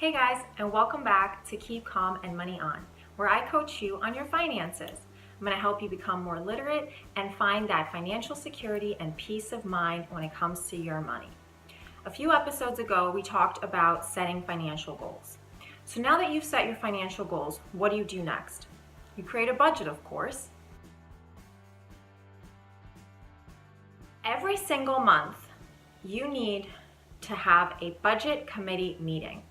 Hey guys, and welcome back to Keep Calm and Money On, where I coach you on your finances. I'm going to help you become more literate and find that financial security and peace of mind when it comes to your money. A few episodes ago, we talked about setting financial goals. So now that you've set your financial goals, what do you do next? You create a budget, of course. Every single month, you need to have a budget committee meeting.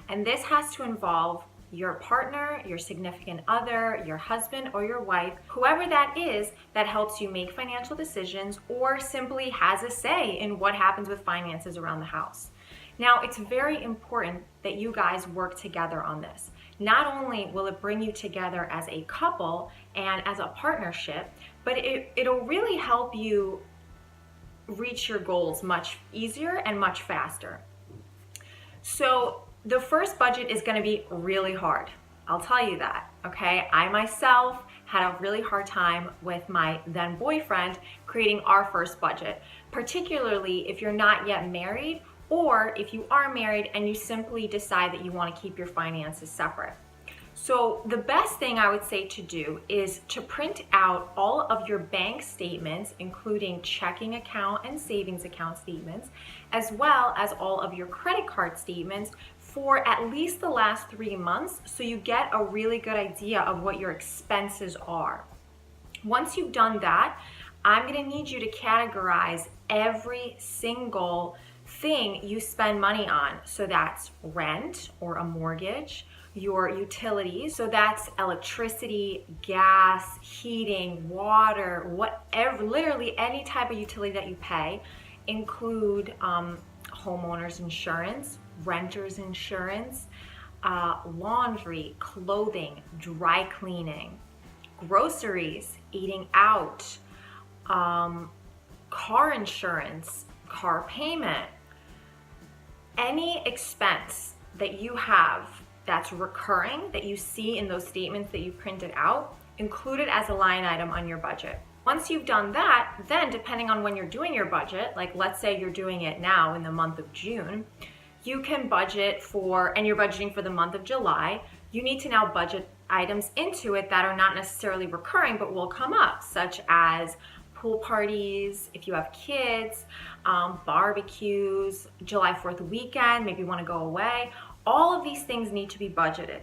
And this has to involve your partner, your significant other, your husband or your wife, whoever that is that helps you make financial decisions or simply has a say in what happens with finances around the house. Now, it's very important that you guys work together on this. Not only will it bring you together as a couple and as a partnership, but it'll really help you reach your goals much easier and much faster. So the first budget is going to be really hard. I'll tell you that, okay? I myself had a really hard time with my then boyfriend creating our first budget, particularly if you're not yet married or if you are married and you simply decide that you want to keep your finances separate. So the best thing I would say to do is to print out all of your bank statements, including checking account and savings account statements, as well as all of your credit card statements for at least the last 3 months, so you get a really good idea of what your expenses are. Once you've done that, I'm going to need you to categorize every single thing you spend money on. So that's rent or a mortgage, your utilities, so that's electricity, gas, heating, water, whatever, literally any type of utility that you pay, include homeowners insurance, renters insurance, laundry, clothing, dry cleaning, groceries, eating out, car insurance, car payment, any expense that you have that's recurring that you see in those statements that you printed out, include it as a line item on your budget. Once you've done that, then depending on when you're doing your budget, like let's say you're doing it now in the month of June, you can budget for, and you're budgeting for the month of July, you need to now budget items into it that are not necessarily recurring but will come up, such as pool parties, if you have kids, barbecues, July 4th weekend, maybe you want to go away. All of these things need to be budgeted.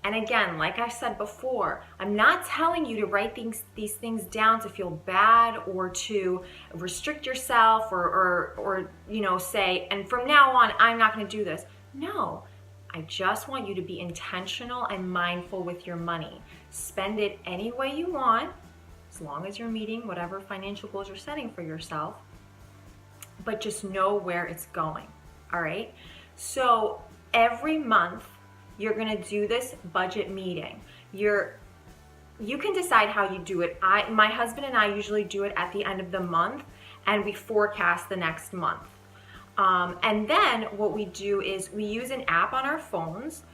And again, like I said before, I'm not telling you to write these things down to feel bad or to restrict yourself or say, and from now on, I'm not going to do this. No, I just want you to be intentional and mindful with your money. Spend it any way you want, as long as you're meeting whatever financial goals you're setting for yourself, but just know where it's going, all right? So every month, you're gonna do this budget meeting. You can decide how you do it. My husband and I usually do it at the end of the month, and we forecast the next month. And then what we do is we use an app on our phones.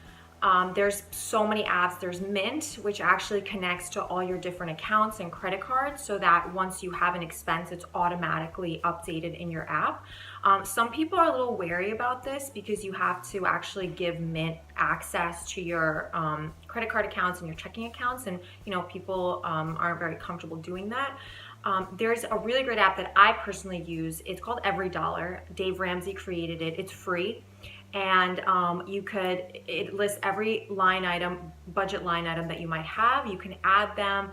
There's so many apps. There's Mint, which actually connects to all your different accounts and credit cards so that once you have an expense, it's automatically updated in your app. Some people are a little wary about this because you have to actually give Mint access to your credit card accounts and your checking accounts, and people aren't very comfortable doing that. There's a really great app that I personally use. It's called EveryDollar. Dave Ramsey created it. It's free. And it lists every line item, budget line item that you might have. You can add them,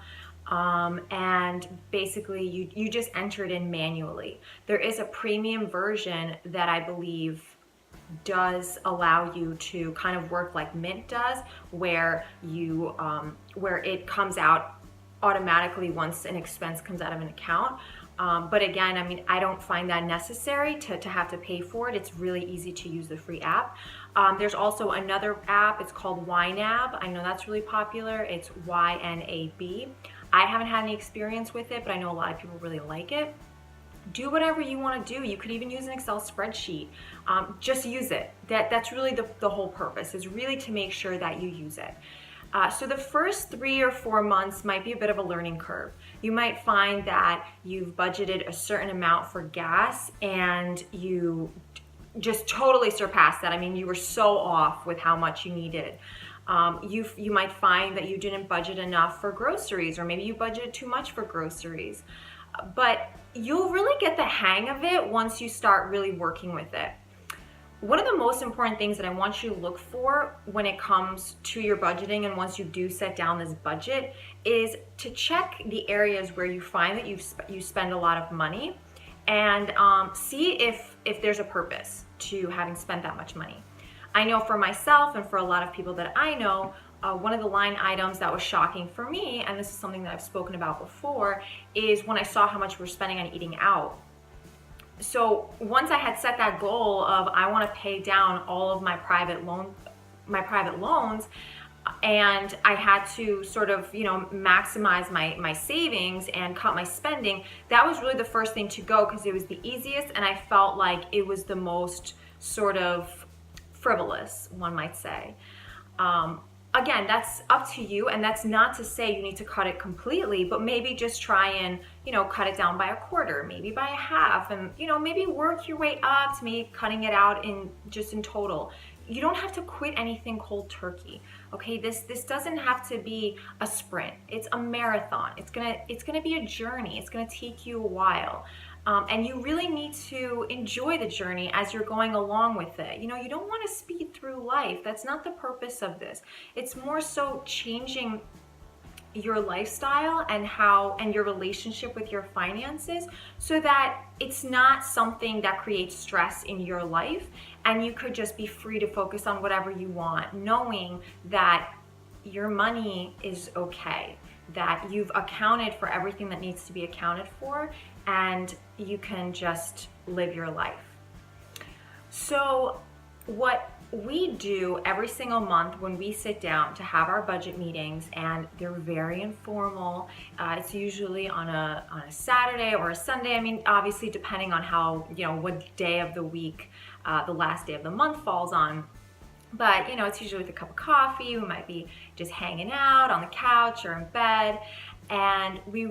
and basically you just enter it in manually. There is a premium version that I believe does allow you to kind of work like Mint does, where it comes out automatically once an expense comes out of an account. But again, I don't find that necessary to have to pay for it. It's really easy to use the free app. There's also another app, it's called YNAB. I know that's really popular. It's YNAB. I haven't had any experience with it, but I know a lot of people really like it. Do whatever you want to do. You could even use an Excel spreadsheet. Just use it. That's really the whole purpose, is really to make sure that you use it. So the first 3 or 4 months might be a bit of a learning curve. You might find that you've budgeted a certain amount for gas and you just totally surpassed that. I mean, you were so off with how much you needed. You might find that you didn't budget enough for groceries, or maybe you budgeted too much for groceries. But you'll really get the hang of it once you start really working with it. One of the most important things that I want you to look for when it comes to your budgeting, and once you do set down this budget, is to check the areas where you find that you spend a lot of money, and see if there's a purpose to having spent that much money. I know for myself and for a lot of people that I know, one of the line items that was shocking for me, and this is something that I've spoken about before, is when I saw how much we're spending on eating out. So once I had set that goal of I want to pay down all of my private loans, and I had to sort of, maximize my savings and cut my spending, that was really the first thing to go, because it was the easiest, and I felt like it was the most sort of frivolous, one might say. Again, that's up to you, and that's not to say you need to cut it completely, but maybe just try and, cut it down by a quarter, maybe by a half, and, maybe work your way up to maybe cutting it out in total. You don't have to quit anything cold turkey, okay? This doesn't have to be a sprint. It's a marathon. It's gonna be a journey. It's gonna take you a while. And you really need to enjoy the journey as you're going along with it. You don't want to speed through life. That's not the purpose of this. It's more so changing your lifestyle and your relationship with your finances, so that it's not something that creates stress in your life, and you could just be free to focus on whatever you want, knowing that your money is okay, that you've accounted for everything that needs to be accounted for, and you can just live your life. So what we do every single month when we sit down to have our budget meetings, and they're very informal, it's usually on a Saturday or a Sunday. I mean, obviously depending on how, what day of the week the last day of the month falls on. But, it's usually with a cup of coffee. We might be just hanging out on the couch or in bed, and we